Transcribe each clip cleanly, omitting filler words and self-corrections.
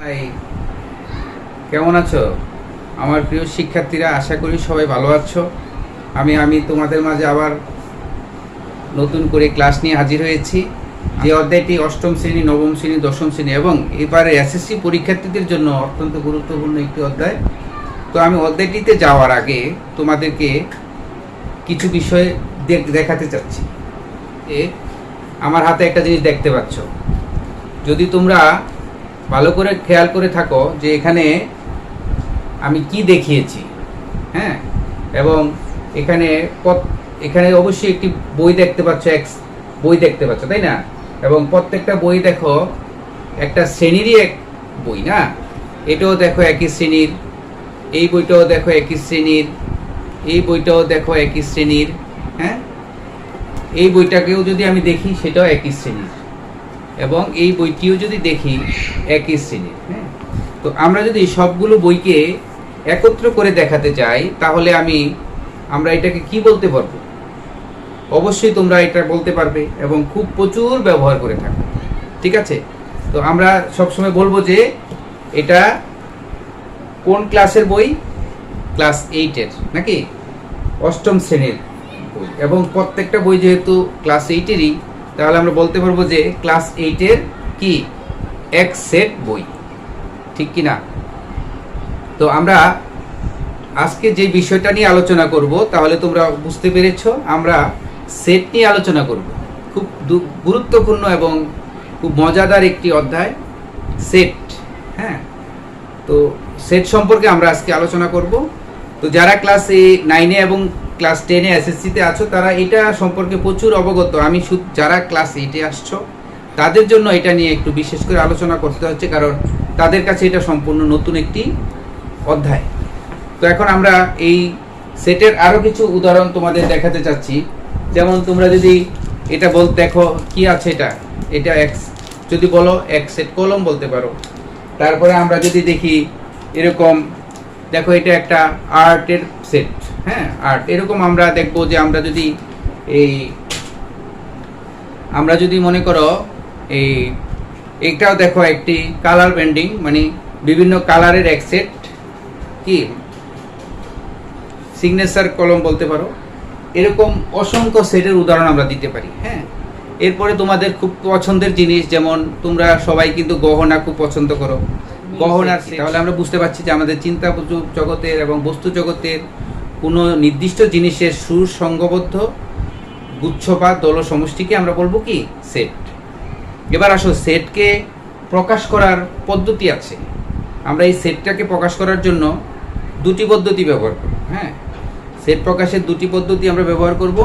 High, কেমন আছো আমার প্রিয় শিক্ষার্থীরা? আশা করি সবাই ভালো আছো। আমি তোমাদের মাঝে আবার নতুন করে ক্লাস নিয়ে হাজির হয়েছি। যে অধ্যায়টি অষ্টম শ্রেণী, নবম শ্রেণী, দশম শ্রেণী এবং এবারে এসএসসি পরীক্ষার্থীদের জন্য অত্যন্ত গুরুত্বপূর্ণ একটি অধ্যায়। তো আমি অধ্যায়টিতে যাওয়ার আগে তোমাদেরকে কিছু বিষয় দেখাতে চাচ্ছি। আমার হাতে একটা জিনিস দেখতে পাচ্ছ। যদি তোমরা ভালো করে খেয়াল করে থাকো যে এখানে আমি কি দেখিয়েছি, হ্যাঁ, এবং এখানে এখানে অবশ্যই একটি বই দেখতে পাচ্ছ, বই দেখতে পাচ্ছ, তাই না? এবং প্রত্যেকটা বই দেখো একটা শ্রেণীরই এক বই, না? এটাও দেখো একই শ্রেণীর, এই বইটাও দেখো একই শ্রেণীর, এই বইটাও দেখো একই শ্রেণীর, হ্যাঁ, এই বইটাকেও যদি আমি দেখি সেটাও একই শ্রেণীর, এবং এই বইটিও যদি দেখি একই শ্রেণীর। হ্যাঁ, তো আমরা যদি সবগুলো বইকে একত্র করে দেখাতে চাই তাহলে আমরা এটাকে কি বলতে পারবো? অবশ্যই তোমরা এটা বলতে পারবে এবং খুব প্রচুর ব্যবহার করে থাকো, ঠিক আছে? তো আমরা সবসময় বলবো যে এটা কোন ক্লাসের বই? ক্লাস 8-এর, নাকি অষ্টম শ্রেণীর বই। এবং প্রত্যেকটা বই যেহেতু ক্লাস 8-এরই, তাহলে আমরা বলতে পারবো যে ক্লাস 8-এর কি এক সেট বই, ঠিক কি না? তো আমরা আজকে যে বিষয়টা নিয়ে আলোচনা করব, তাহলে তোমরা বুঝতে পেরেছো, আমরা সেট নিয়ে আলোচনা করব। খুব গুরুত্বপূর্ণ এবং খুব মজাদার একটি অধ্যায় সেট। হ্যাঁ, তো সেট সম্পর্কে আমরা আজকে আলোচনা করব। তো যারা ক্লাস 9-এ এবং ক্লাস 10-এ এসএসসিতে আছো তারা এটা সম্পর্কে প্রচুর অবগত। আমি শুধু যারা ক্লাস 8-এ আসছো তাদের জন্য এটা নিয়ে একটু বিশেষ করে আলোচনা করতে হচ্ছে, কারণ তাদের কাছে এটা সম্পূর্ণ নতুন একটি অধ্যায়। তো এখন আমরা এই সেটের আরও কিছু উদাহরণ তোমাদের দেখাতে চাচ্ছি। যেমন তোমরা যদি এটা দেখো কি আছে, এটা এক্স, যদি বলো এক সেট কলম বলতে পারো। তারপরে আমরা যদি দেখি এরকম, দেখো এটা একটা আর্টের সেট, হ্যাঁ, আর্ট। এরকম আমরা দেখবো যে আমরা যদি মনে করো এইটাও দেখো একটি কালার ব্যান্ডিং, মানে বিভিন্ন কালারের এক সেট, কি সিগনেচার কলম বলতে পারো। এরকম অসংখ্য সেটের উদাহরণ আমরা দিতে পারি। হ্যাঁ, এরপরে তোমাদের খুব পছন্দের জিনিস, যেমন তোমরা সবাই কিন্তু গহনা খুব পছন্দ করো, গহনার। তাহলে আমরা বুঝতে পারছি যে আমাদের চিন্তা জগতের এবং বস্তু জগতের কোনো নির্দিষ্ট জিনিসের সুসংঘবদ্ধ গুচ্ছ বা দল সমষ্টিকে আমরা বলবো কি সেট। এবার আসো, সেটকে প্রকাশ করার পদ্ধতি আছে। আমরা এই সেটটাকে প্রকাশ করার জন্য দুটি পদ্ধতি ব্যবহার করব। হ্যাঁ, সেট প্রকাশের দুটি পদ্ধতি আমরা ব্যবহার করব।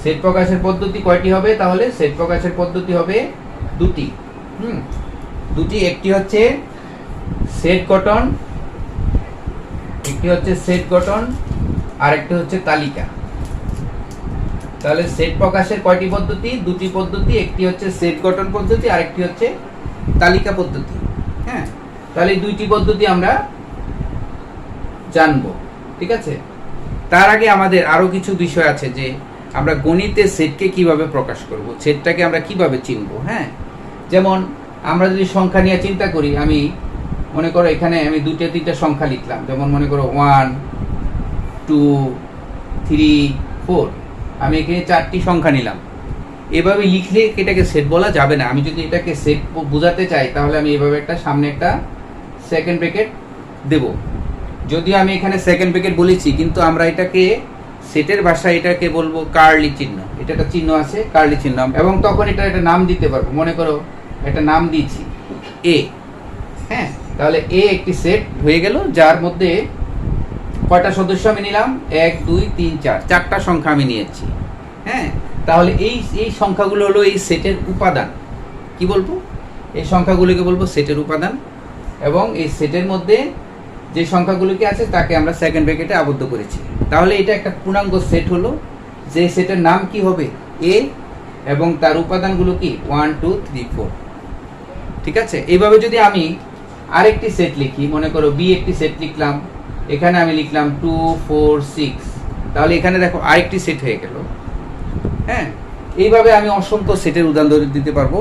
সেট প্রকাশের পদ্ধতি কয়টি হবে? তাহলে সেট প্রকাশের পদ্ধতি হবে দুটি। দুটি, একটি হচ্ছে সেট গঠন, আর একটি হচ্ছে তালিকা। তাহলে সেট প্রকাশের কয়টি পদ্ধতি? দুটি পদ্ধতি, একটি হচ্ছে সেট গঠন পদ্ধতি, আর একটি হচ্ছে তালিকা পদ্ধতি। হ্যাঁ, তাহলে এই দুইটি পদ্ধতি আমরা জানবো, ঠিক আছে? তার আগে আমাদের আরো কিছু বিষয় আছে, যে আমরা গণিতে সেটকে কিভাবে প্রকাশ করব, সেটটাকে আমরা কিভাবে চিনবো। হ্যাঁ, যেমন আমরা যদি সংখ্যা নিয়ে চিন্তা করি, আমি মনে করো এখানে আমি 2-3টা সংখ্যা লিখলাম, যেমন মনে করো 1 2 3 4, আমি এখানে 4টি সংখ্যা নিলাম। এভাবে লিখলে এটাকে সেট বলা যাবে না। আমি যদি এটাকে সেট বোঝাতে চাই তাহলে আমি এভাবে সামনে একটা সেকেন্ড ব্র্যাকেট দেব। যদিও আমি এখানে সেকেন্ড ব্র্যাকেট বলেছি, কিন্তু আমরা এটাকে সেটের ভাষায় এটাকে বলবো কার্লি চিহ্ন। এটা একটা চিহ্ন আছে, কার্লি চিহ্ন, এবং তখন এটা একটা নাম দিতে পারবো। মনে করো একটা নাম দিয়েছি এ। হ্যাঁ, তাহলে এ একটি সেট হয়ে গেল, যার মধ্যে কয়টা সদস্য আমি নিলাম? 1 2 3 4, 4টা সংখ্যা আমি নিয়েছি। হ্যাঁ, তাহলে এই সংখ্যাগুলো হলো এই সেটের উপাদান। কি বলবো? এই সংখ্যাগুলোকে বলবো সেটের উপাদান, এবং এই সেটের মধ্যে যে সংখ্যাগুলোকে আছে তাকে আমরা সেকেন্ড ব্র্যাকেটে আবদ্ধ করেছি। তাহলে এটা একটা পূর্ণাঙ্গ সেট হলো, যে সেটের নাম কি হবে? এ, এবং তার উপাদানগুলো কি 1 2 3 4। ঠিক আছে? এইভাবে যদি আমি আরেকটি সেট লিখি, মনে করো বি একটি সেট লিখলাম, এখানে আমি লিখলাম 2 4 6, তাহলে এখানে দেখো আরেকটি সেট হয়ে গেল। হ্যাঁ, এইভাবে আমি অসংখ্য সেটের উদাহরণ দিতে পারবো।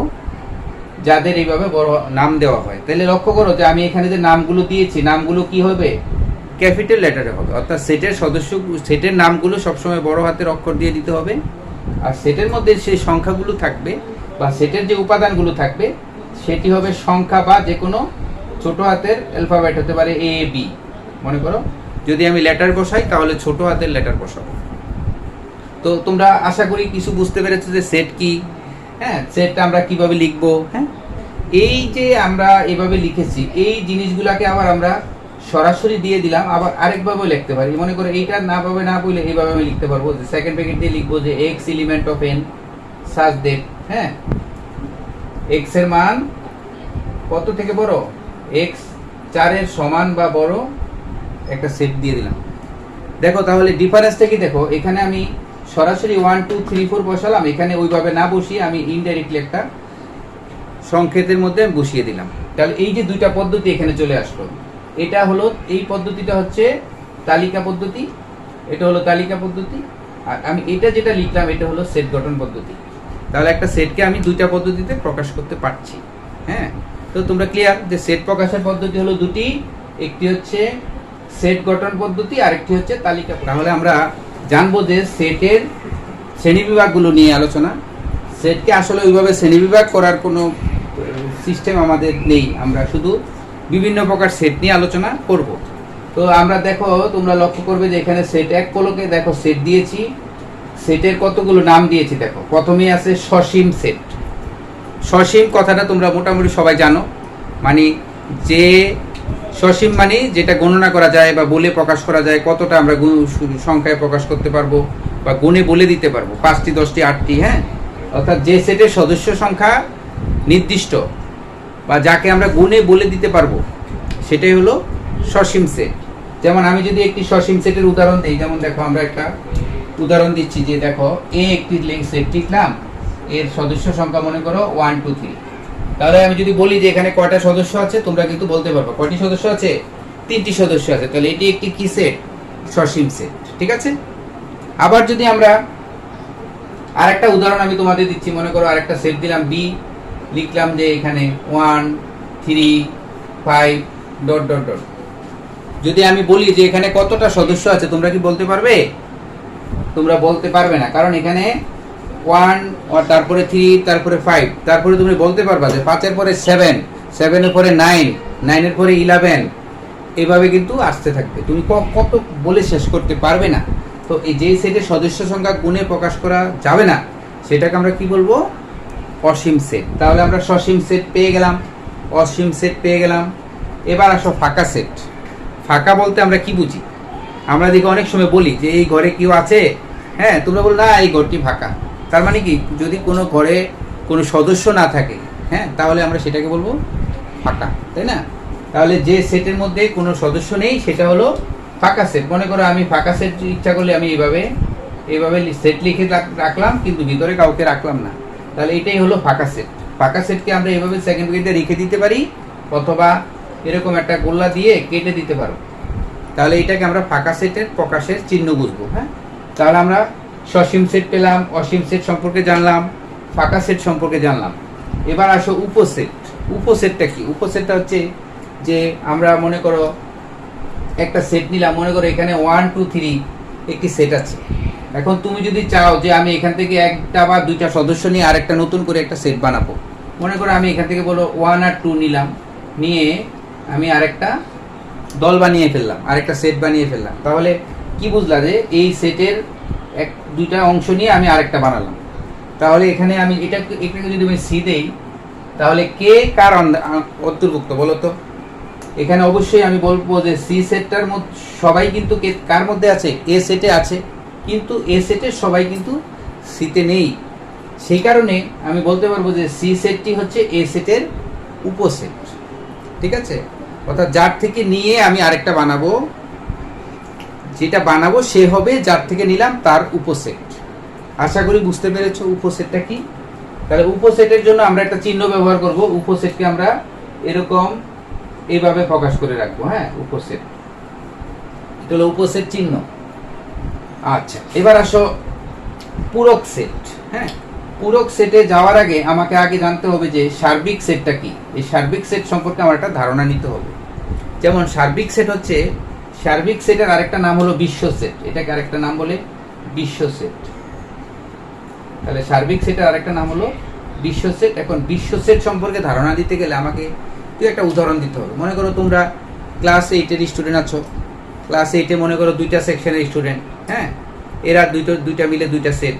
যাদের এইভাবে বড় নাম দেওয়া হয়। তাহলে লক্ষ্য করো যে আমি এখানে যে নামগুলো দিয়েছি, নামগুলো কি হবে, ক্যাপিটাল লেটারে হবে। অর্থাৎ সেটের সেটের নামগুলো সবসময় বড় হাতের অক্ষর দিয়ে দিতে হবে। আর সেটের মধ্যে সেই সংখ্যাগুলো থাকবে বা সেটের যে উপাদানগুলো থাকবে সেটি হবে সংখ্যা বা যে কোনো ছোট হাতের অ্যালফাবেট, হতে পারে এ বি। মনে করো যদি আমি লেটার বসাই তাহলে ছোট হাতের লেটার বসাবো। তো তোমরা আশা করি কিছু বুঝতে পেরেছো যে সেট কি, হ্যাঁ, সেটটা আমরা কিভাবে লিখবো। হ্যাঁ, এই যে আমরা এভাবে লিখেছি, এই জিনিসগুলোকে আবার আমরা সরাসরি দিয়ে দিলাম, আবার আরেকভাবেও লিখতে পারি। মনে করো এইটা না পাবে না বলে এইভাবে আমি লিখতে পারবো যে সেকেন্ড ব্র্যাকেট দিয়ে লিখবো যে x element of N such that, হ্যাঁ, এক্স এর মান কত থেকে বড়, এক্স 4 এর সমান বা বড় একটা সেট দিয়ে দিলাম। দেখো তাহলে ডিফারেন্সটা কি, দেখো এখানে আমি সরাসরি 1 2 3 4 বসালাম, এখানে ওইভাবে না বসিয়ে আমি ইনডাইরেক্টলি একটা সংকেতের মধ্যে বসিয়ে দিলাম। তাহলে এই যে দুইটা পদ্ধতি এখানে চলে আসলো। এটা হলো, এই পদ্ধতিটা হচ্ছে তালিকা পদ্ধতি, এটা হলো তালিকা পদ্ধতি, আর আমি এটা যেটা লিখলাম এটা হলো সেট গঠন পদ্ধতি। তাহলে একটা সেটকে আমি দুইটা পদ্ধতিতে প্রকাশ করতে পারছি। হ্যাঁ, তো তোমরা ক্লিয়ার যে সেট প্রকাশের পদ্ধতি হলো দুটি, একটি হচ্ছে সেট গঠন পদ্ধতি, আরেকটি হচ্ছে তালিকা। তাহলে আমরা জানবো যে সেটের শ্রেণীবিভাগগুলো নিয়ে আলোচনা। সেটকে আসলে ওইভাবে শ্রেণীবিভাগ করার কোনো সিস্টেম আমাদের নেই, আমরা শুধু বিভিন্ন প্রকার সেট নিয়ে আলোচনা করব। তো আমরা দেখো, তোমরা লক্ষ্য করবে যে এখানে সেট এক কলকে দেখো সেট দিয়েছি, সেটের কতগুলো নাম দিয়েছি। দেখো প্রথমে আছে সসীম সেট। সসীম কথাটা তোমরা মোটামুটি সবাই জানো, মানে যে সসীম মানে যেটা গণনা করা যায় বা বলে প্রকাশ করা যায়, কতটা আমরা সংখ্যায় প্রকাশ করতে পারবো বা গুণে বলে দিতে পারবো, 5টি 10টি 8টি। হ্যাঁ, অর্থাৎ যে সেটের সদস্য সংখ্যা নির্দিষ্ট বা যাকে আমরা গুণে বলে দিতে পারবো সেটাই হলো সসীম সেট। যেমন আমি যদি একটি সসীম সেটের উদাহরণ দিই, যেমন দেখো আমরা একটা উদাহরণ দিচ্ছি যে দেখো এ একটি সেট লিখলাম, এর সদস্য সংখ্যা মনে করো 1 2 3। তাহলে আমি যদি বলি যে এখানে কয়টা সদস্য আছে, তোমরা কিন্তু বলতে পারবে কয়টি সদস্য আছে, 3টি সদস্য আছে। তাহলে এটি একটি কি সেট, সসীম সেট। ঠিক আছে। আবার যদি আমরা আরেকটা উদাহরণ আমি তোমাদের দিচ্ছি, মনে করো আরেকটা সেট দিলাম বি, লিখলাম যে এখানে 1 3 5 ডট ডট ডট। যদি আমি বলি যে এখানে কতটা সদস্য আছে, তোমরা কি বলতে পারবে? তোমরা বলতে পারবে না, কারণ এখানে 1 আর তারপরে 3 তারপরে 5, তারপরে তুমি বলতে পারবা যে 5 এর পরে 7, 7 এর পরে 9, 9 এর পরে 11, এইভাবে কিন্তু আসতে থাকবে, তুমি কত বলে শেষ করতে পারবে না। তো এই যে সেটের সদস্য সংখ্যা গুণে প্রকাশ করা যাবে না, সেটাকে আমরা কি বলবো, অসীম সেট। তাহলে আমরা সসীম সেট পেয়ে গেলাম, অসীম সেট পেয়ে গেলাম। এবার আসো ফাঁকা সেট। ফাঁকা বলতে আমরা কি বুঝি? আমরা দেখি অনেক সময় বলি যে এই ঘরে কেউ আছে, হ্যাঁ, তোমরা বল না এই ঘরটি ফাঁকা। তার মানে কি, যদি কোনো ঘরে কোনো সদস্য না থাকে, হ্যাঁ, তাহলে আমরা সেটাকে বলবো ফাঁকা, তাই না? তাহলে যে সেটের মধ্যে কোনো সদস্য নেই সেটা হলো ফাঁকা সেট। মনে করো আমি ফাঁকা সেট ইচ্ছা করলে আমি এইভাবে সেট লিখে রাখলাম, কিন্তু ভিতরে কাউকে রাখলাম না, তাহলে এটাই হলো ফাঁকা সেট। ফাঁকা সেটকে আমরা এইভাবে সেকেন্ড ব্র্যাকেটে রেখে দিতে পারি, অথবা এরকম একটা গোল্লা দিয়ে কেটে দিতে পারো। তাহলে এটাকে আমরা ফাঁকা সেটের প্রকাশের চিহ্ন বুঝবো। হ্যাঁ, তাহলে আমরা সসীম সেট পেলাম, অসীম সেট সম্পর্কে জানলাম, ফাঁকা সেট সম্পর্কে জানলাম। এবার আসো উপসেট। উপসেটটা কি? উপসেটটা হচ্ছে যে আমরা মনে করো একটা সেট নিলাম, মনে করো এখানে 1 2 3 একটি সেট আছে। এখন তুমি যদি চাও যে আমি এখান থেকে একটা বা দুইটা সদস্য নিয়ে আরেকটা নতুন করে একটা সেট বানাবো, মনে করো আমি এখান থেকে বলো 1 আর 2 নিলাম, নিয়ে আমি আরেকটা দল বানিয়ে ফেললাম, আরেকটা সেট বানিয়ে ফেললাম। তাহলে কি বুঝলা যে এই সেটের দুইটা অংশ নিয়ে আমি আরেকটা বানালাম। তাহলে এখানে আমি এটাকে যদি আমি সি দেই, তাহলে কে কার অন্তর্ভুক্ত বলো তো? এখানে অবশ্যই আমি বলবো যে সি সেটটার মধ্যে সবাই কিন্তু কার মধ্যে আছে, এ সেটে আছে, কিন্তু এ সেটের সবাই কিন্তু সিতে নেই। সেই কারণে আমি বলতে পারবো যে সি সেটটি হচ্ছে এ সেটের উপসেট। ঠিক আছে, অর্থাৎ যার থেকে নিয়ে আমি আরেকটা বানাবো, যেটা বানাবো সে হবে যার থেকে নিলাম তার উপসেট। আশা করি বুঝতে পেরেছো উপসেটটা কি। তাহলে উপসেটের জন্য আমরা একটা চিহ্ন ব্যবহার করব। উপসেটকে আমরা এরকম এইভাবে প্রকাশ করে রাখবো। হ্যাঁ, উপসেট, এটা হলো উপসেট চিহ্ন। আচ্ছা, এবার আসো পূরক সেট। হ্যাঁ, পূরক সেটে যাওয়ার আগে আমাকে আগে জানতে হবে যে সার্বিক সেটটা কি। এই সার্বিক সেট সম্পর্কে আমার একটা ধারণা নিতে হবে। যেমন সার্বিক সেট হচ্ছে, সার্বিক সেটের আরেকটা নাম হলো বিশ্ব সেট, এটাকে আরেকটা নাম বলে বিশ্ব সেট। তাহলে সার্বিক সেটের আরেকটা নাম হলো বিশ্ব সেট। এখন বিশ্ব সেট সম্পর্কে ধারণা দিতে গেলে আমাকে একটা উদাহরণ দিতে হবে। মনে করো তোমরা ক্লাস 8-এর স্টুডেন্ট আছো, ক্লাস 8-এ মনে করো 2টা সেকশনের স্টুডেন্ট, হ্যাঁ, এরা দুইটা মিলে 2টা সেট।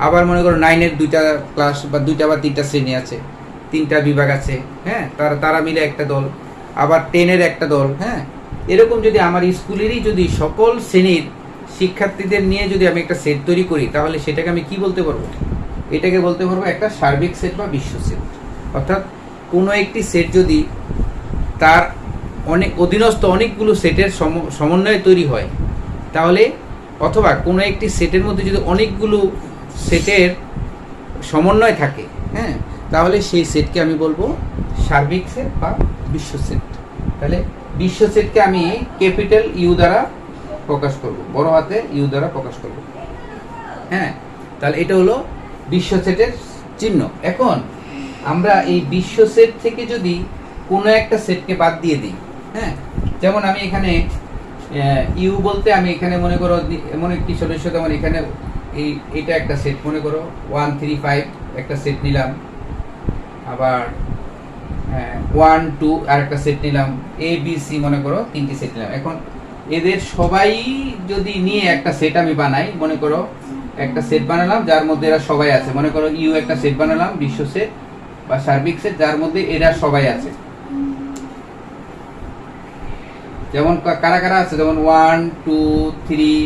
আবার মনে করো 9-এর 2টা ক্লাস বা 2টা বা 3টা শ্রেণী আছে, 3টা বিভাগ আছে, হ্যাঁ, তারা মিলে একটা দল। আবার 10-এর একটা দল, হ্যাঁ। এরকম যদি আমার স্কুলেরই যদি সকল শ্রেণীর শিক্ষার্থীদের নিয়ে যদি আমি একটা সেট তৈরি করি, তাহলে সেটাকে আমি কি বলতে পারবো? এটাকে বলতে পারবো একটা সার্বিক সেট বা বিশ্ব সেট। অর্থাৎ কোনো একটি সেট যদি তার অধীনস্থ অনেকগুলো সেটের সমন্বয়ে তৈরি হয়, তাহলে অথবা কোনো একটি সেটের মধ্যে যদি অনেকগুলো সেটের সমন্বয় থাকে, হ্যাঁ, তাহলে সেই সেটকে আমি বলবো সার্বিক সেট বা বিশ্ব সেট। তাহলে বিশ্ব সেটকে আমি ক্যাপিটাল ইউ দ্বারা প্রকাশ করব, বড় হাতে ইউ দ্বারা প্রকাশ করব, হ্যাঁ। তাহলে এটা হলো বিশ্ব সেটের চিহ্ন। এখন আমরা এই বিশ্ব সেট থেকে যদি কোনো একটা সেটকে বাদ দিয়ে দিই, হ্যাঁ, যেমন আমি এখানে ইউ বলতে আমি এখানে মনে করো এমন একটি সদস্য, যেমন এখানে এটা একটা সেট, মনে করো 1 3 5 একটা সেট নিলাম, আবার 1 2 আর একটা সেট নিলাম, এ বি সি মনে করো 3টি সেট নিলাম। এখন এদের সবাই যদি নিয়ে একটা সেট আমি বানাই, মনে করো একটা সেট বানালাম যার মধ্যে এরা সবাই আছে, মনে করো ইউ একটা সেট বানালাম বিশ্ব সেট বা সার্বিক সেট যার মধ্যে এরা সবাই আছে। যেমন কারা কারা আছে, যেমন 1 2 3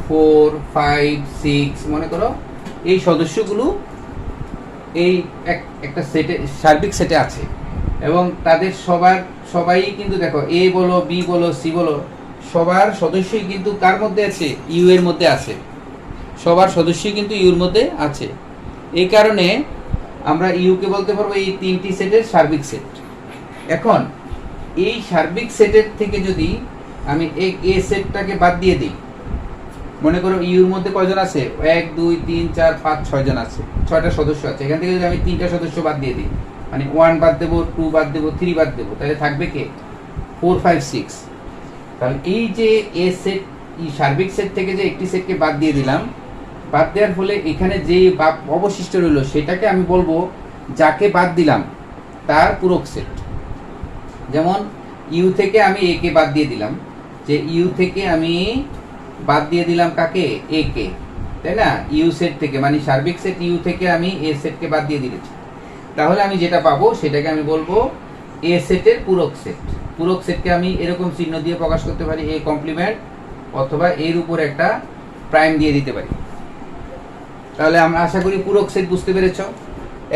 4 5 6 মনে করো এই সদস্যগুলো এই একটা সেটে সার্বিক সেটে আছে। এবং তাদের সবাই কিন্তু দেখো এ বলো বি বলো সি বলো সবার সদস্যই কিন্তু কার মধ্যে আছে? ইউ এর মধ্যে আছে। সবার সদস্যই কিন্তু ইউর মধ্যে আছে। এই কারণে আমরা ইউকে বলতে পারবো এই 3টি সেটের সার্বিক সেট। এখন এই সার্বিক সেটের থেকে যদি আমি এ সেটটাকে বাদ দিয়ে দিই, মনে করো ইউর মধ্যে কয়জন আছে? 1 2 3 4 5 6 জন আছে, 6টা সদস্য আছে। এখান থেকে যদি আমি 3টা সদস্য বাদ দিয়ে দিই, মানে 1 বাদ দেবো, 2 বাদ দেবো, 3 বাদ দেবো, তাহলে থাকবে কে? 4 5 6। তাহলে এই যে এ সেট, এই সার্বিক সেট থেকে যে একটি সেটকে বাদ দিয়ে দিলাম, বাদ দেওয়ার ফলে এখানে যে অবশিষ্ট রইল সেটাকে আমি বলবো যাকে বাদ দিলাম তার পূরক সেট। যেমন ইউ থেকে আমি এ কে বাদ দিয়ে দিলাম, যে ইউ থেকে আমি বাদ দিয়ে দিলাম কাকে? এ কে, তাই না? ইউ সেট থেকে, মানে সার্বিক সেট ইউ থেকে আমি এ সেটকে বাদ দিয়ে দিয়েছি। তাহলে আমি যেটা পাবো সেটাকে আমি বলবো এ সেটের পূরক সেট। পূরক সেটকে আমি এরকম চিহ্ন দিয়ে প্রকাশ করতে পারি, এ কমপ্লিমেন্ট, অথবা এর উপর একটা প্রাইম দিয়ে দিতে পারি। তাহলে আমরা আশা করি পূরক সেট বুঝতে পেরেছো।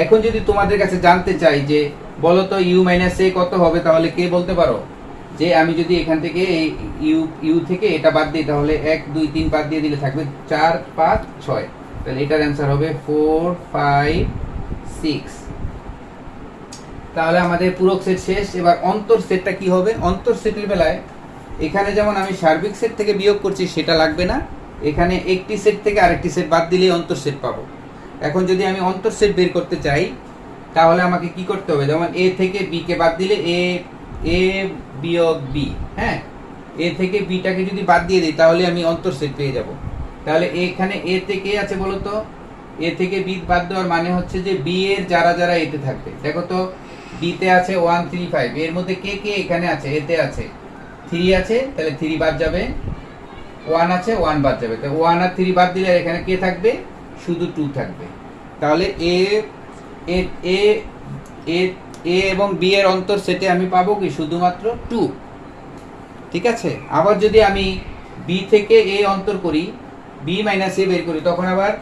এখন যদি তোমাদের কাছে জানতে চাই যে বলো তো ইউ মাইনাস এ কত হবে, তাহলে কে বলতে পারো যে আমি যদি এখান থেকে এই ইউ থেকে এটা বাদ দিই, তাহলে 1 2 3 বাদ দিয়ে দিলে থাকবে 4 5 6। তাহলে এটার অ্যান্সার হবে 4 5 6। তাহলে আমাদের পূরক সেট শেষ। এবার অন্তর সেটটা কি হবে? অন্তর সেটের বেলায় এখানে যেমন আমি সার্বিক সেট থেকে বিয়োগ করছি সেটা লাগবে না, এখানে একটি সেট থেকে আরেকটি সেট বাদ দিলেই অন্তর সেট পাবো। এখন যদি আমি অন্তর সেট বের করতে চাই, তাহলে আমাকে কি করতে হবে? যেমন এ থেকে বি কে বাদ দিলে এ বিয়োগ বি, হ্যাঁ, এ থেকে বিটাকে যদি বাদ দিয়ে দিই তাহলে আমি অন্তর সেট পেয়ে যাব। তাহলে এখানে এ থেকে আছে বলো তো, এ থেকে বি বাদ দেওয়ার মানে হচ্ছে যে বি এর যারা যারা এতে থাকবে। দেখো তো বি তে আছে 1 3 5, এর মধ্যে কে কে এখানে আছে? এতে আছে 3 আছে, তাহলে 3 বাদ যাবে। 1 আছে, 1 বাদ যাবে, তো 1 আর 3 বাদ দিলে এখানে কে থাকবে? শুধু 2 থাকবে। তাহলে এ এবং বি এর অন্তর সেটে আমি পাবো কি? শুধুমাত্র 2। ঠিক আছে। আবার যদি আমি বি থেকে এ অন্তর করি, বি মাইনাস এ বের করি, তখন আবার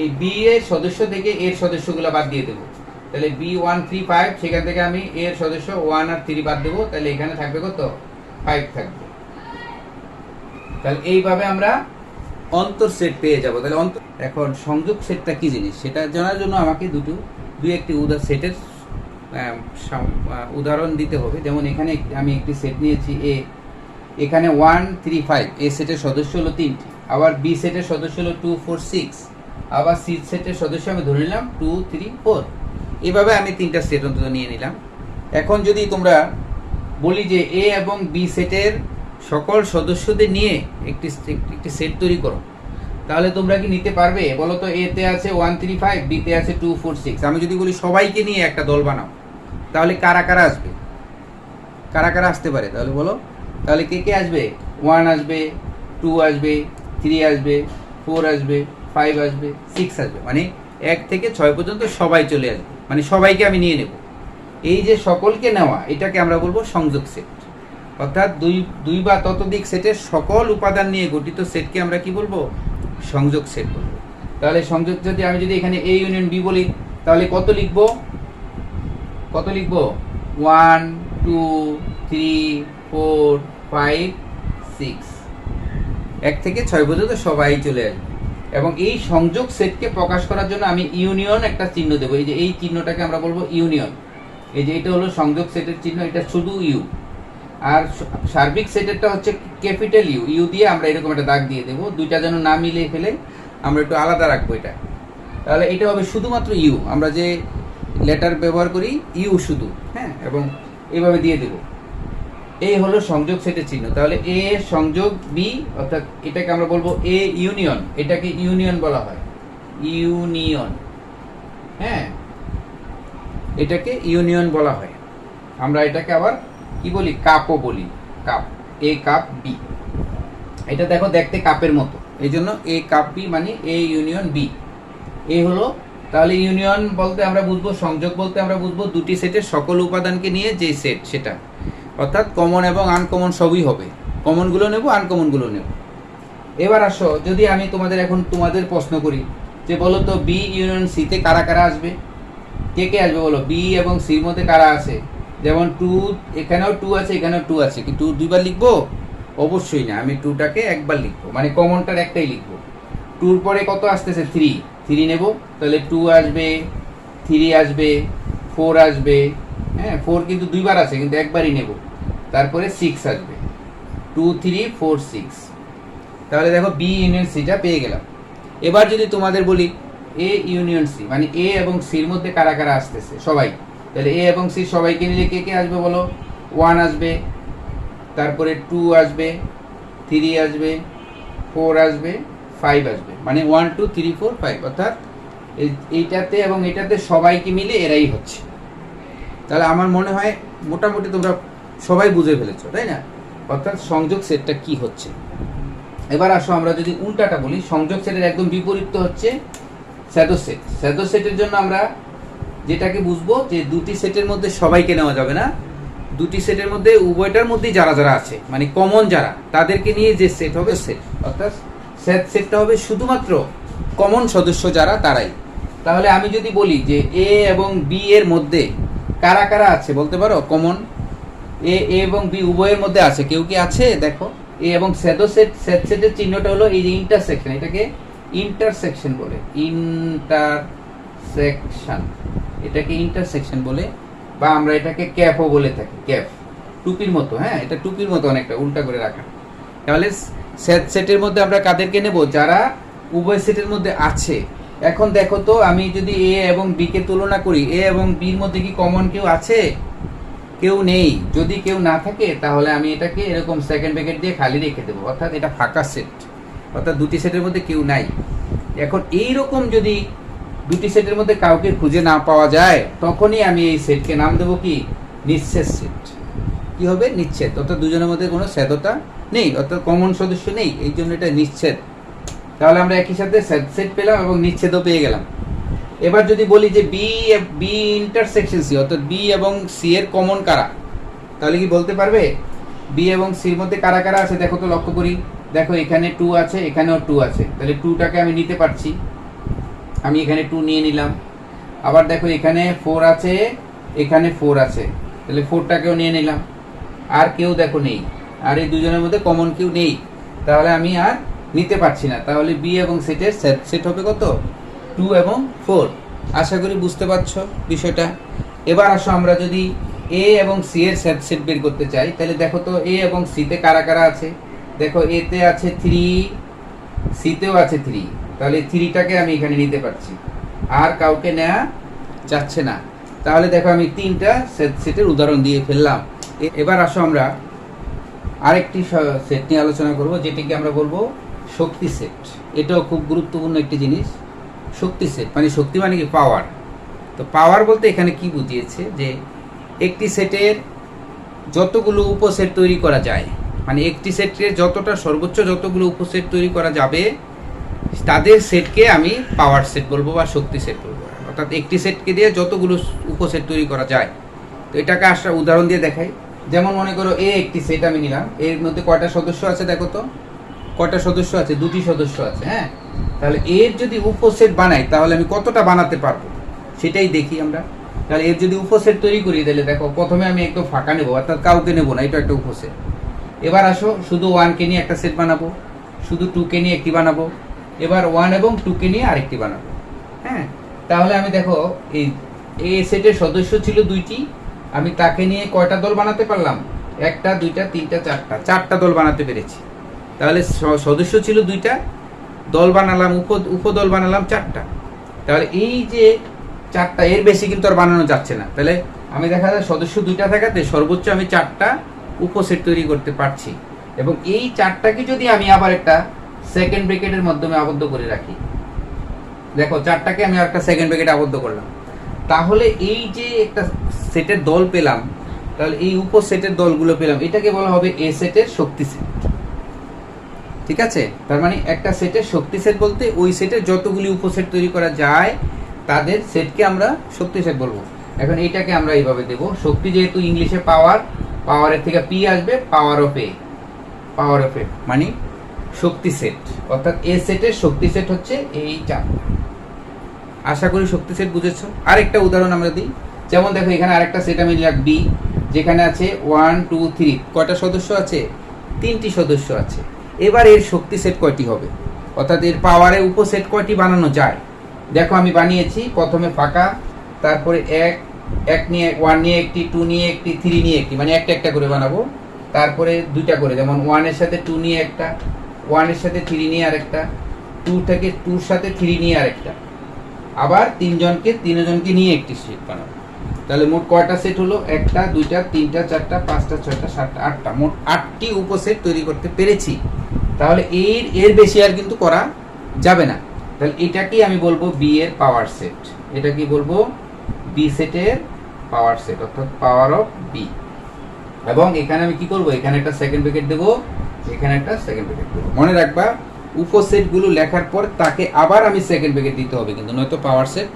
এই বি এর সদস্য থেকে এর সদস্যগুলো বাদ দিয়ে দেবো। তাহলে বি 1 3 5, সেখান থেকে আমি এর সদস্য 1 আর 3 বাদ দেবো, তাহলে এখানে থাকবে কত? 5 থাকবে। তাহলে এইভাবে আমরা অন্তর সেট পেয়ে যাব। তাহলে এখন সংযোগ সেটটা কি জিনিস সেটা জানার জন্য আমাকে দুই একটি সেটের উদাহরণ দিতে হবে। যেমন এখানে আমি একটি সেট নিয়েছি এ, এখানে 1 3 5, এ সেটের সদস্য হলো 3টি, আবার বি সেটের সদস্য হলো 2 4 6, আবার সি সেটের সদস্য আমি ধরে নিলাম 2 3 4। এভাবে আমি 3টা সেট অন্তত নিয়ে নিলাম। এখন যদি তোমরা বলি যে এ এবং বি সেটের সকল সদস্যদের নিয়ে একটি একটি সেট তৈরি করো, তাহলে তোমরা কি নিতে পারবে? বলো তো, এ তে আছে 1 3 5, বি তে আছে 2 4 6। আমি যদি বলি সবাইকে নিয়ে একটা দল বানাও, তাহলে কারা কারা আসবে? কারা কারা আসতে পারে তাহলে বলো? তাহলে কে কে আসবে? 1 আসবে, 2 আসবে, 3 আসবে, 4 আসবে, 5 আসবে, 6 আসবে। মানে 1 থেকে 6 পর্যন্ত সবাই চলে আসবে, মানে সবাইকে আমি নিয়ে নেব। এই যে সকলকে নেওয়া, এটাকে আমরা বলবো সংযোগ সেট। অর্থাৎ দুই বা ততোধিক সেটের সকল উপাদান নিয়ে গঠিত সেটকে আমরা কি বলবো? সংযোগ সেট বলবো। তাহলে সংযোগ যদি আমি যদি এখানে এ ইউনিয়ন বি বলি, তাহলে কত লিখবো? কত লিখবো? 1 2 3 4 5 6। 1 থেকে 6 পর্যন্ত সবাই চলে আসবে। এবং এই সংযোগ সেটকে প্রকাশ করার জন্য আমি ইউনিয়ন একটা চিহ্ন দেবো। এই যে এই চিহ্নটাকে আমরা বলবো ইউনিয়ন। এই যে এটা হলো সংযোগ সেটের চিহ্ন, এটা শুধু ইউ। আর সার্বিক সেটেরটা হচ্ছে ক্যাপিটাল ইউ। ইউ দিয়ে আমরা এরকম একটা দাগ দিয়ে দেবো, দুইটা যেন না মিলে ফেলে আমরা একটু আলাদা রাখবো এটা। তাহলে এটা হবে শুধুমাত্র ইউ, আমরা যে লেটার ব্যবহার করি ইউ শুধু, হ্যাঁ, এবং এইভাবে দিয়ে দেব। এই হলো সংযোগ সেটের চিহ্ন। তাহলে এ সংযোগ বি, অর্থাৎ এটাকে আমরা বলবো এ ইউনিয়ন। এটাকে ইউনিয়ন বলা হয়, ইউনিয়ন, হ্যাঁ, এটাকে ইউনিয়ন বলা হয়। আমরা এটাকে আবার কি বলি? কাপও বলি, কাপ। এ কাপ বি, এটা দেখো দেখতে কাপের মতো, এই জন্য এ কাপ বি মানে এ ইউনিয়ন বি। এই হলো। তাহলে ইউনিয়ন বলতে আমরা বুঝবো, সংযোগ বলতে আমরা বুঝবো দুটি সেটের সকল উপাদানকে নিয়ে যে সেট, সেটা অর্থাৎ কমন এবং আনকমন সবই হবে। কমনগুলো নেব, আনকমনগুলো নেব। এবার আসো, যদি আমি তোমাদের প্রশ্ন করি যে বলো তো বি ইউনিয়ন সিতে কারা কারা আসবে? কে কে আসবে বলো? বি এবং সির মধ্যে কারা আছে? যেমন 2, এখানেও 2 আছে, এখানেও 2 আছে। কি 2 দুইবার লিখবো? অবশ্যই না, আমি 2টাকে একবার লিখবো, মানে কমনটার একটাই লিখবো। 2 পরে কত আসতেছে? 3 নেব। তাহলে 2 আসবে, 3 আসবে, 4 আসবে, হ্যাঁ, 4 কিন্তু দুইবার আছে, কিন্তু একবারই নেব। তারপরে 6 আসবে, 2 3 4 6। তাহলে দেখো বি ইউনিয়ন সিটা পেয়ে গেলাম। এবার যদি তোমাদের বলি এ ইউনিয়ন সি, মানে এ এবং সির মধ্যে কারা কারা আসতেছে? সবাই। তাহলে এ এবং সি সবাইকে নিলে কে কে আসবে বলো? 1 আসবে, তারপরে 2 আসবে, 3 আসবে, 4 আসবে, 5 আসবে, মানে 1 2 3 4 5। অর্থাৎ এইটাতে এবং এটাতে সবাইকে মিলে এরাই হচ্ছে। তাহলে আমার মনে হয় মোটামুটি তোমরা সবাই বুঝে ফেলেছো, তাই না? অর্থাৎ সংযোগ সেটটা কি হচ্ছে। এবার আসো আমরা যদি উল্টাটা বলি, সংযোগ সেটের একদম বিপরীত হচ্ছে স্যাডো সেট। স্যাডো সেটের জন্য আমরা যেটাকে বুঝবো যে দুটি সেটের মধ্যে সবাইকে নেওয়া যাবে না, দুটি সেটের মধ্যে উভয়টার মধ্যেই যারা যারা আছে, মানে কমন যারা, তাদেরকে নিয়ে যে সেট হবে সেট। অর্থাৎ সেটটা হবে শুধুমাত্র কমন সদস্য যারা, তারাই। তাহলে আমি যদি বলি যে এ এবং বি এর মধ্যে কারা কারা আছে বলতে পারো? কমন এ এবং বি উভয়ের মধ্যে আছে, কেউ কি আছে? দেখো এ এবং স্যাডো সেটের চিহ্নটা হলো এই যে ইন্টারসেকশন, এটাকে ইন্টারসেকশন বলে, ইন্টারসেকশন, এটাকে ইন্টারসেকশন বলে, বা আমরা এটাকে ক্যাপও বলে থাকি, ক্যাপ, টুপির মতো, হ্যাঁ, এটা টুপির মতো অনেকটা উল্টা করে রাখা। তাহলে সেটের মধ্যে আমরা কাদেরকে নেব? যারা উভয় সেটের মধ্যে আছে। এখন দেখো তো, আমি যদি এ এবং বি কে তুলনা করি, এ এবং বির মধ্যে কি কমন কেউ আছে? কেউ নেই। যদি কেউ না থাকে তাহলে আমি এটাকে এরকম সেকেন্ড ব্র্যাকেট দিয়ে খালি রেখে দেবো, অর্থাৎ এটা ফাঁকা সেট, অর্থাৎ দুটি সেটের মধ্যে কেউ নাই। এখন এইরকম যদি দুটি সেটের মধ্যে কাউকে খুঁজে না পাওয়া যায়, তখনই আমি এই সেটকে নাম দেবো কি? নিচ্ছেদ সেট। কি হবে? নিচ্ছেদ, অর্থাৎ দুজনের মধ্যে কোনো স্যাদতা নেই, অর্থাৎ কমন সদস্য নেই, এই জন্য এটা নিচ্ছেদ। তাহলে আমরা একই সাথে সেট পেলাম এবং নিচ্ছেদও পেয়ে গেলাম। এবার যদি বলি যে বি ইন্টারসেকশন সি, অর্থাৎ বি এবং সি এর কমন কারা, তাহলে কি বলতে পারবে? বি এবং সির মধ্যে কারা কারা আছে দেখো তো, লক্ষ্য করি। দেখো এখানে 2 আছে, এখানেও 2 আছে, তাহলে 2টাকে আমি নিতে পারছি, আমি এখানে 2 নিয়ে নিলাম। আবার দেখো এখানে 4 আছে, এখানে 4 আছে, তাহলে 4টাকেও নিয়ে নিলাম। আর কেউ দেখো নেই, আর এই দুজনের মধ্যে কমন কেউ নেই, তাহলে আমি আর নিতে পারছি না। তাহলে বি এবং সেটের সেট হবে কত? 2 এবং 4। আশা করি বুঝতে পারছো বিষয়টা। এবার আসো আমরা যদি এ এবং সি এর সেট বের করতে চাই, তাহলে দেখো তো এ এবং সিতে কারা কারা আছে। দেখো এতে আছে 3, সিতেও আছে 3, তাহলে 3টাকে আমি এখানে নিতে পারছি, আর কাউকে নেওয়া যাচ্ছে না। তাহলে দেখো আমি 3টা সেটের উদাহরণ দিয়ে ফেললাম। এবার আসো আমরা আরেকটি সেট নিয়ে আলোচনা করব, যেটিকে আমরা বলবো শক্তি সেট। এটাও খুব গুরুত্বপূর্ণ একটি জিনিস। শক্তি সেট মানে শক্তি মানে কি? পাওয়ার। তো পাওয়ার বলতে এখানে কি বুঝিয়েছে, যে একটি সেটের যতগুলো উপসেট তৈরি করা যায়, মানে একটি সেটের যতটা সর্বোচ্চ যতগুলো উপসেট তৈরি করা যাবে তাদের সেটকে আমি পাওয়ার সেট বলবো বা শক্তি সেট বলবো। অর্থাৎ একটি সেটকে দিয়ে যতগুলো উপসেট তৈরি করা যায়। তো এটাকে একটা উদাহরণ দিয়ে দেখাই। যেমন মনে করো একটি সেট আমি নিলাম, এর মধ্যে কয়টা সদস্য আছে দেখো তো, কয়টা সদস্য আছে? 2টি সদস্য আছে। হ্যাঁ, তাহলে এর যদি উপসেট বানাই তাহলে আমি কতটা বানাতে পারবো সেটাই দেখি আমরা। তাহলে এর যদি উপসেট তৈরি করি তাহলে দেখো প্রথমে আমি একটু ফাঁকা নেবো, অর্থাৎ কাউকে নেবো না, এটা একটা উপসেট। এবার আসো শুধু 1কে নিয়ে একটা সেট বানাবো, শুধু 2কে নিয়ে একটি বানাবো, এবার 1 এবং 2কে নিয়ে আরেকটি বানাবো। হ্যাঁ, তাহলে আমি দেখো এই সেটের সদস্য ছিল 2টি, আমি তাকে নিয়ে কয়টা দল বানাতে পারলাম? 1টা 2টা 3টা 4টা দল বানাতে পেরেছি। তাহলে সদস্য ছিল 2টা, দল বানালাম, উপদল বানালাম 4টা। তাহলে এই যে 4টা, এর বেশি কিন্তু আর বানানো যাচ্ছে না। তাহলে আমি দেখা যায় সদস্য 2টা থাকাতে সর্বোচ্চ আমি 4টা উপসেট তৈরি করতে পারছি। এবং এই 4টাকে যদি আমি আবার একটা সেকেন্ড ব্র্যাকেটের মাধ্যমে আবদ্ধ করে রাখি, দেখো 4টাকে আমি একটা সেকেন্ড ব্র্যাকেটে আবদ্ধ করলাম, তাহলে এই যে একটা সেটের দল পেলাম, তাহলে এই উপসেটের দলগুলো পেলাম, এটাকে বলা হবে এ সেটের শক্তি সেট। ঠিক আছে, তার মানে একটা সেটের শক্তি সেট বলতে ওই সেটের যতগুলি উপসেট তৈরি করা যায় তাদের সেটকে আমরা শক্তি সেট বলবো। এখন এইটাকে আমরা এইভাবে দেব, শক্তি যেহেতু ইংলিশে পাওয়ার, পাওয়ারের থেকে পি আসবে, power of A, power of এ মানে শক্তি সেট। অর্থাৎ এ সেটের শক্তি সেট হচ্ছে এই 4টা। আশা করি শক্তি সেট বুঝেছো। আরেকটা উদাহরণ আমরা দিই। যেমন দেখো এখানে আরেকটা সেট আমি নিলাম বি, যেখানে আছে 1 2 3, কয়টা সদস্য আছে? 3টি সদস্য আছে। এবার এর শক্তি সেট কয়টি হবে, অর্থাৎ এর পাওয়ারে উপসেট কয়টি বানানো যায়? দেখো আমি বানিয়েছি, প্রথমে ফাঁকা, তারপরে 1 নিয়ে 1 নিয়ে একটি, 2 নিয়ে একটি, 3 নিয়ে একটি, মানে একটা একটা করে বানাবো। তারপরে 2টা করে, যেমন 1 এর সাথে 2 নিয়ে একটা, 1 এর সাথে 3 নিয়ে আরেকটা, 2 থেকে 2 এর সাথে 3 নিয়ে আরেকটা, আবার 3জনকে নিয়ে একটি সেট বানাবো। তাহলে মোট কয়টা সেট হলো? 1টা 2টা 3টা 4টা 5টা 6টা 7টা 8টা, মোট 8টি উপসেট তৈরি করতে পেরেছি। তাহলে এর বেশি আর কিন্তু করা যাবে না। তাহলে এটাকেই আমি বলবো বি এর পাওয়ার সেট। এটা কি বলবো? বি সেটের পাওয়ার সেট, অর্থাৎ পাওয়ার অফ বি। এবং এখানে আমি কি করব? এখানে একটা সেকেন্ড ব্র্যাকেট দেবো, এখানে একটা সেকেন্ড ব্র্যাকেট দেবো। মনে রাখবা উপসেটগুলো লেখার পর তাকে আবার আমি সেকেন্ড ব্র্যাকেট দিতে হবে, কিন্তু নয়তো পাওয়ার সেট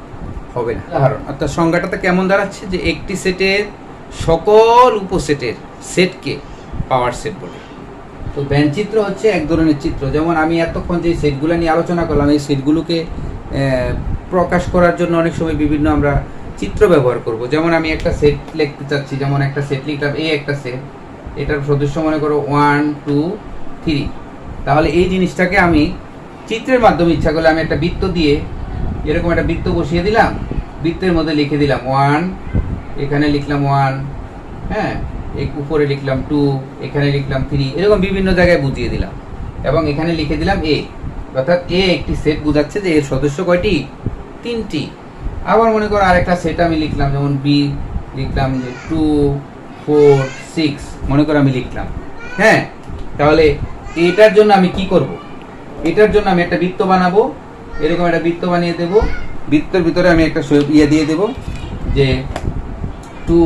হবে না। উদাহরণ, অর্থাৎ সংজ্ঞাটাতে কেমন দাঁড়াচ্ছে, যে একটি সেটের সকল উপসেটের সেটকে পাওয়ার সেট বলে। তো ব্যানচিত্র হচ্ছে এক ধরনের চিত্র। যেমন আমি এতক্ষণ যে সেটগুলো নিয়ে আলোচনা করলাম, এই সেটগুলোকে প্রকাশ করার জন্য অনেক সময় বিভিন্ন আমরা চিত্র ব্যবহার করব। যেমন আমি একটা সেট লিখতে চাচ্ছি, যেমন একটা সেট লিখলাম, এই একটা সেট, এটার সদস্য মনে করো 1 2 3। তাহলে এই জিনিসটাকে আমি চিত্রের মাধ্যমে ইচ্ছা করলে আমি একটা বৃত্ত দিয়ে এরকম একটা বৃত্ত বসিয়ে দিলাম, বৃত্তের মধ্যে লিখে দিলাম 1, এখানে লিখলাম 1, হ্যাঁ, উপরে লিখলাম 2, এখানে লিখলাম 3, এরকম বিভিন্ন জায়গায় বুঝিয়ে দিলাম। এবং এখানে লিখে দিলাম এ, অর্থাৎ এ একটি সেট বোঝাচ্ছে যে এর সদস্য কয়টি? 3টি। আবার মনে করো আরেকটা সেট আমি লিখলাম, যেমন বি লিখলাম যে 2 4 6, মনে করো আমি লিখলাম। হ্যাঁ, তাহলে এটার জন্য আমি কি করব? এটার জন্য আমি একটা বৃত্ত বানাবো, এরকম একটা বৃত্ত বানিয়ে দেব। বৃত্তের ভিতরে আমি একটা ইয়ে দিয়ে দেব যে 2,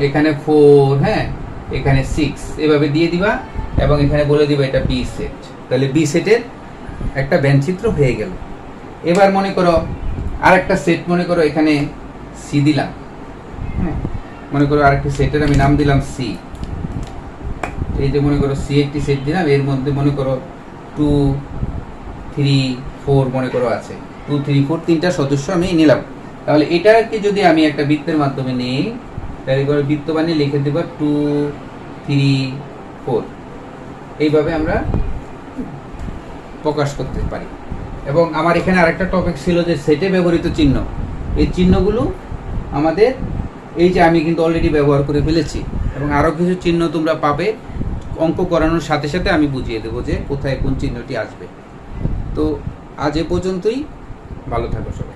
এখানে 4, হ্যাঁ, এখানে 6, এভাবে দিয়ে দিবা। এবং এখানে বলে দিবা এটা বি সেট। তাহলে বি সেটের একটা ব্যানচিত্র হয়ে গেল। এবার মনে করো আরেকটা সেট, মনে করো এখানে সি দিলাম। হ্যাঁ, মনে করো আরেকটা সেটের আমি নাম দিলাম সি। এই যে মনে করো সি একটি সেট দিলাম, এর মধ্যে মনে করো 2 3 4 মনে করো আছে, 2 3 4 তিনটা সদস্য আমি নিলাম। তাহলে এটাকে যদি আমি একটা বৃত্তের মাধ্যমে নিই, তাহলে করে বৃত্ত বানিয়ে লিখে দেব 2 3 4। এইভাবে আমরা প্রকাশ করতে পারি। এবং আমার এখানে আরেকটা টপিক ছিল যে সেটে ব্যবহৃত চিহ্ন। এই চিহ্নগুলো আমাদের এই যে আমি কিন্তু অলরেডি ব্যবহার করে ফেলেছি, এবং আরও কিছু চিহ্ন তোমরা পাবে অঙ্ক করানোর সাথে সাথে আমি বুঝিয়ে দেবো যে কোথায় কোন চিহ্নটি আসবে। তো আজ এ পর্যন্তই, ভালো থাকো সবাই।